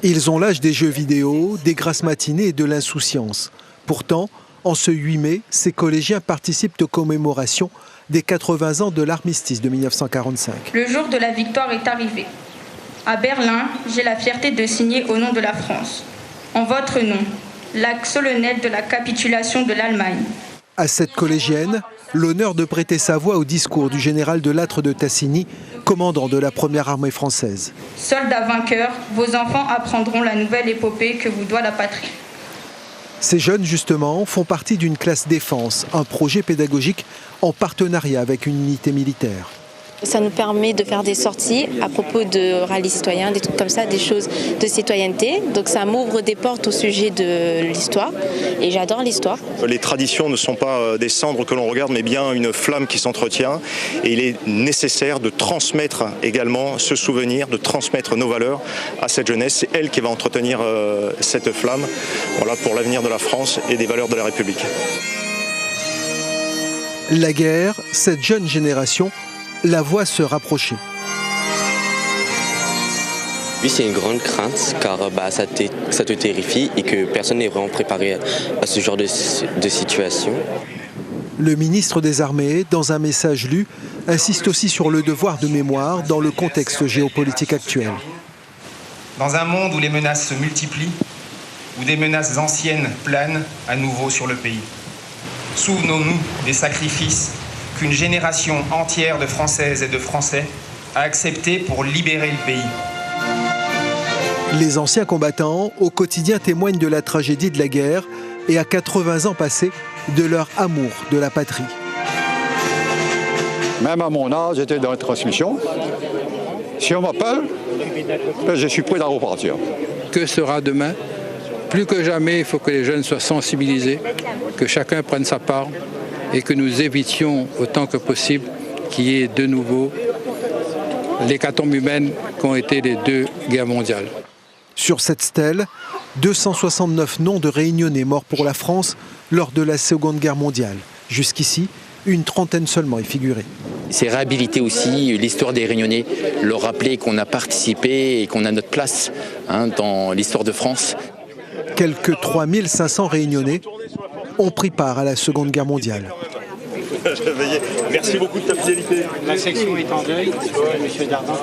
Ils ont l'âge des jeux vidéo, des grasses matinées et de l'insouciance. Pourtant, en ce 8 mai, ces collégiens participent aux commémorations des 80 ans de l'armistice de 1945. Le jour de la victoire est arrivé. À Berlin, j'ai la fierté de signer au nom de la France, en votre nom, l'acte solennel de la capitulation de l'Allemagne. À cette collégienne, l'honneur de prêter sa voix au discours du général de Lattre de Tassigny, commandant de la première armée française. Soldats vainqueurs, vos enfants apprendront la nouvelle épopée que vous doit la patrie. Ces jeunes, justement, font partie d'une classe défense, un projet pédagogique en partenariat avec une unité militaire. Ça nous permet de faire des sorties à propos de rallye citoyen, des trucs comme ça, des choses de citoyenneté. Donc ça m'ouvre des portes au sujet de l'histoire et j'adore l'histoire. Les traditions ne sont pas des cendres que l'on regarde, mais bien une flamme qui s'entretient. Et il est nécessaire de transmettre également ce souvenir, de transmettre nos valeurs à cette jeunesse. C'est elle qui va entretenir cette flamme, voilà, pour l'avenir de la France et des valeurs de la République. La guerre, cette jeune génération la voit se rapprocher. Oui, c'est une grande crainte car ça te terrifie et que personne n'est vraiment préparé à ce genre de situation. Le ministre des Armées, dans un message lu, insiste aussi sur le devoir de mémoire dans le contexte géopolitique actuel. Dans un monde où les menaces se multiplient, où des menaces anciennes planent à nouveau sur le pays, souvenons-nous des sacrifices qu'une génération entière de Françaises et de Français a accepté pour libérer le pays. Les anciens combattants, au quotidien, témoignent de la tragédie de la guerre et à 80 ans passés, de leur amour de la patrie. Même à mon âge, j'étais dans la transmission. Si on m'appelle, je suis prêt à repartir. Que sera demain? Plus que jamais, il faut que les jeunes soient sensibilisés, que chacun prenne sa part et que nous évitions autant que possible qu'il y ait de nouveau l'hécatombe humaine qu'ont été les 2 guerres mondiales. Sur cette stèle, 269 noms de Réunionnais morts pour la France lors de la Seconde Guerre mondiale. Jusqu'ici, une trentaine seulement est figurée. C'est réhabiliter aussi l'histoire des Réunionnais, leur rappeler qu'on a participé et qu'on a notre place dans l'histoire de France. Quelques 3500 Réunionnais ont pris part à la Seconde Guerre mondiale. Merci beaucoup de ta fidélité. La section est en deuil. Monsieur Dardin.